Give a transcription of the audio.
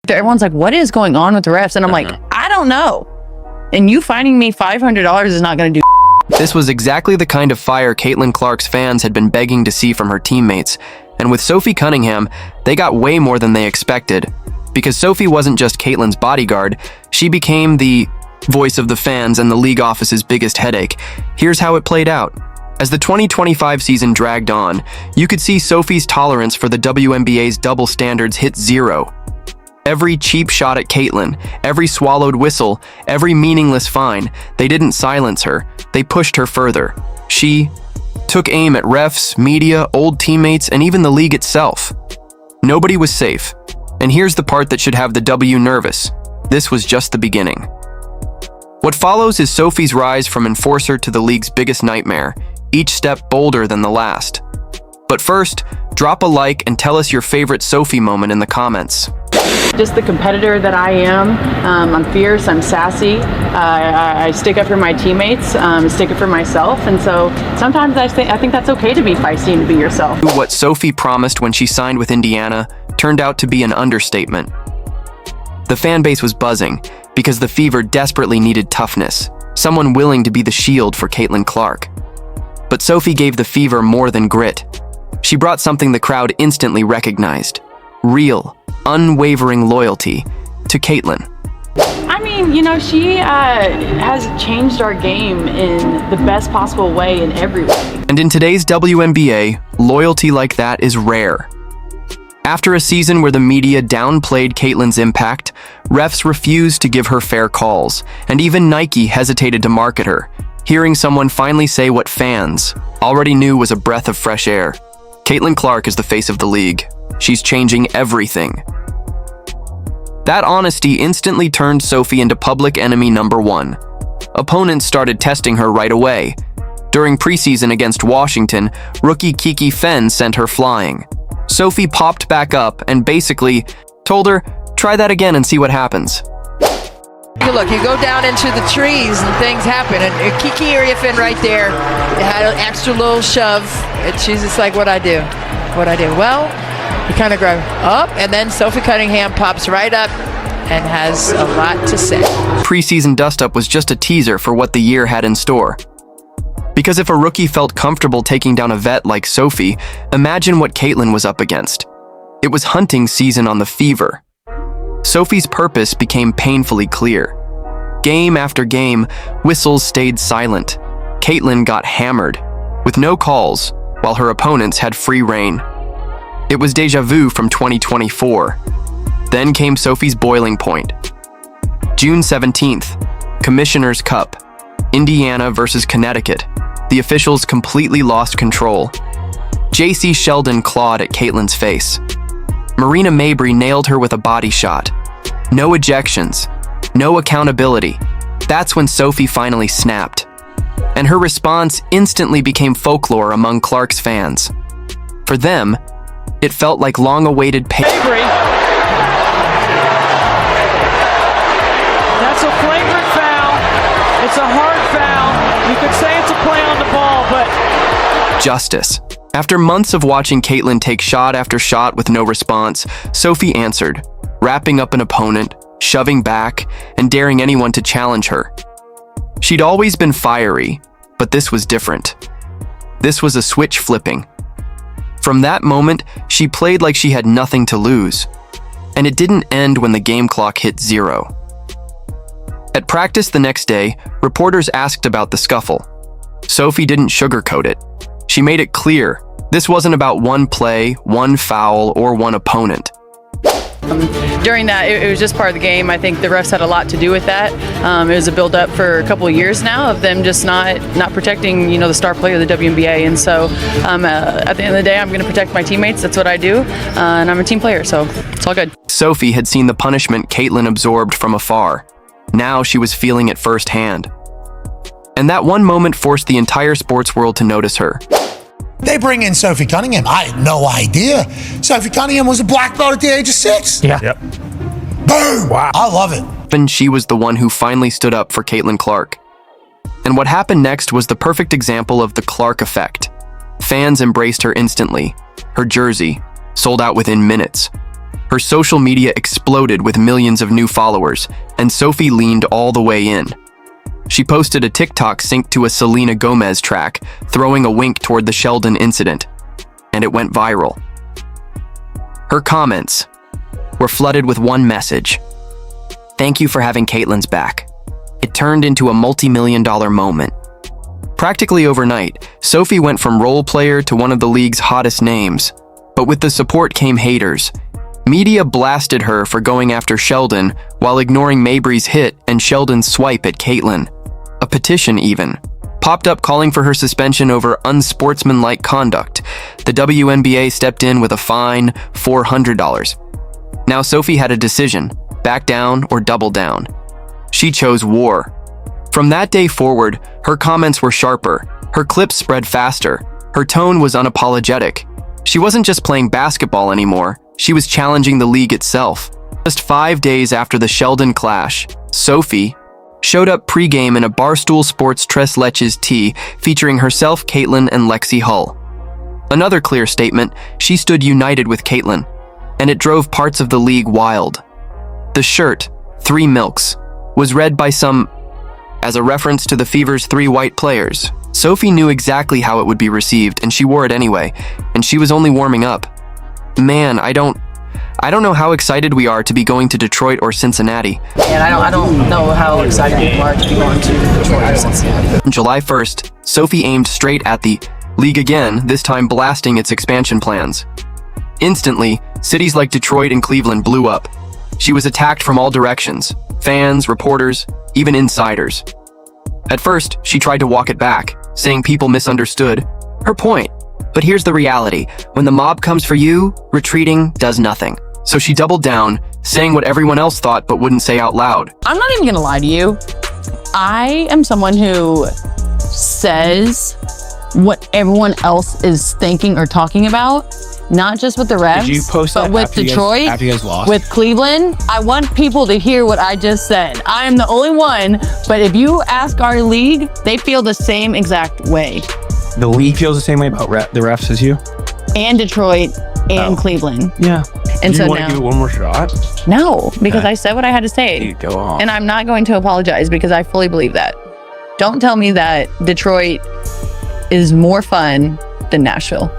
Everyone's like, what is going on with the refs? And I'm like, I don't know. And you finding me $500 is not going to do. This was exactly the kind of fire Caitlin Clark's fans had been begging to see from her teammates. And with Sophie Cunningham, they got way more than they expected. Because Sophie wasn't just Caitlin's bodyguard, she became the voice of the fans and the league office's biggest headache. Here's how it played out. As the 2025 season dragged on, you could see Sophie's tolerance for the WNBA's double standards hit zero. Every cheap shot at Caitlin, every swallowed whistle, every meaningless fine, they didn't silence her, they pushed her further. She took aim at refs, media, old teammates, and even the league itself. Nobody was safe. And here's the part that should have the W nervous. This was just the beginning. What follows is Sophie's rise from enforcer to the league's biggest nightmare, each step bolder than the last. But first, drop a like and tell us your favorite Sophie moment in the comments. Just the competitor that I am. I'm fierce, I'm sassy, I stick up for my teammates, stick up for myself, and so sometimes I think that's okay to be feisty and to be yourself. What Sophie promised when she signed with Indiana turned out to be an understatement. The fan base was buzzing because the Fever desperately needed toughness, someone willing to be the shield for Caitlin Clark. But Sophie gave the Fever more than grit. She brought something the crowd instantly recognized: real, unwavering loyalty to Caitlin. I mean, you know, she has changed our game in the best possible way in every way. And in today's WNBA, loyalty like that is rare. After a season where the media downplayed Caitlin's impact, refs refused to give her fair calls, and even Nike hesitated to market her, hearing someone finally say what fans already knew was a breath of fresh air. Caitlin Clark is the face of the league. She's changing everything. That honesty instantly turned Sophie into public enemy number one. Opponents started testing her right away. During preseason against Washington, rookie Kiki Fenn sent her flying. Sophie popped back up and basically told her, try that again and see what happens. Look, you go down into the trees and things happen. And Kiki Fenn right there, they had an extra little shove. And she's just like, what I do? Well, you kind of grow up, and then Sophie Cunningham pops right up and has a lot to say. Preseason dust-up was just a teaser for what the year had in store. Because if a rookie felt comfortable taking down a vet like Sophie, imagine what Caitlin was up against. It was hunting season on the Fever. Sophie's purpose became painfully clear. Game after game, whistles stayed silent. Caitlin got hammered, with no calls, while her opponents had free reign. It was deja vu from 2024. Then came Sophie's boiling point. June 17th, Commissioner's Cup, Indiana versus Connecticut. The officials completely lost control. J.C. Sheldon clawed at Caitlin's face. Marina Mabrey nailed her with a body shot. No ejections, no accountability. That's when Sophie finally snapped. And her response instantly became folklore among Clark's fans. For them, it felt like long-awaited pain. That's a flagrant foul. It's a hard foul. You could say it's a play on the ball, but... Justice. After months of watching Caitlin take shot after shot with no response, Sophie answered, wrapping up an opponent, shoving back, and daring anyone to challenge her. She'd always been fiery, but this was different. This was a switch flipping. From that moment, she played like she had nothing to lose. And it didn't end when the game clock hit zero. At practice the next day, reporters asked about the scuffle. Sophie didn't sugarcoat it. She made it clear this wasn't about one play, one foul, or one opponent. During that, it was just part of the game. I think the refs had a lot to do with that. It was a build-up for a couple of years now of them just not protecting, the star player of the WNBA. And so, at the end of the day, I'm going to protect my teammates. That's what I do, and I'm a team player, so it's all good. Sophie had seen the punishment Caitlin absorbed from afar. Now she was feeling it firsthand. And that one moment forced the entire sports world to notice her. They bring in Sophie Cunningham. I had no idea. Sophie Cunningham was a black belt at the age of 6. Yeah. Yep. Boom! Wow. I love it. And she was the one who finally stood up for Caitlin Clark. And what happened next was the perfect example of the Clark effect. Fans embraced her instantly. Her jersey sold out within minutes. Her social media exploded with millions of new followers, and Sophie leaned all the way in. She posted a TikTok synced to a Selena Gomez track, throwing a wink toward the Sheldon incident, and it went viral. Her comments were flooded with one message: "Thank you for having Caitlyn's back." It turned into a multi-million-dollar moment. Practically overnight, Sophie went from role player to one of the league's hottest names. But with the support came haters. Media blasted her for going after Sheldon while ignoring Mabry's hit and Sheldon's swipe at Caitlyn. A petition even popped up calling for her suspension over unsportsmanlike conduct. The WNBA stepped in with a fine, $400. Now Sophie had a decision: back down or double down. She chose war. From that day forward, her comments were sharper, her clips spread faster, her tone was unapologetic. She wasn't just playing basketball anymore, she was challenging the league itself. Just 5 days after the Sheldon clash, Sophie showed up pregame in a Barstool Sports Tres Leches tee featuring herself, Caitlyn, and Lexi Hull. Another clear statement: she stood united with Caitlyn, and it drove parts of the league wild. The shirt, 3 Milks, was read by some as a reference to the Fever's 3 white players. Sophie knew exactly how it would be received, and she wore it anyway, and she was only warming up. Man, I don't know how excited we are to be going to Detroit or Cincinnati. And I don't know how excited people are to be going to Detroit or Cincinnati. On July 1st, Sophie aimed straight at the league again, this time blasting its expansion plans. Instantly, cities like Detroit and Cleveland blew up. She was attacked from all directions: fans, reporters, even insiders. At first, she tried to walk it back, saying people misunderstood her point. But here's the reality: when the mob comes for you, retreating does nothing. So she doubled down, saying what everyone else thought but wouldn't say out loud. I'm not even gonna lie to you. I am someone who says what everyone else is thinking or talking about, not just with the refs, Did you post but that with after Detroit, after you guys lost? with Cleveland. I want people to hear what I just said. I am the only one, but if you ask our league, they feel the same exact way. The league feels the same way about the refs as you? And Detroit and Cleveland. Yeah. And Do so you want to now, give it one more shot? no, because Okay. I said what I had to say. You go on. And I'm not going to apologize because I fully believe that. Don't tell me that Detroit is more fun than Nashville.